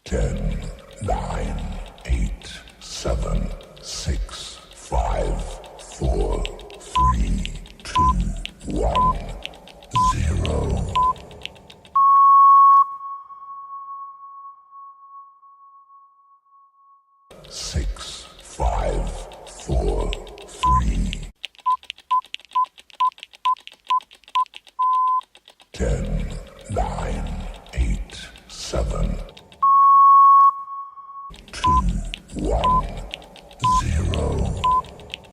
10, 9, 8, 7, 6, 5, 4, 3, 2, 1, 0. Six, five, four, three, 10, 9, 8, 7, 2, 1.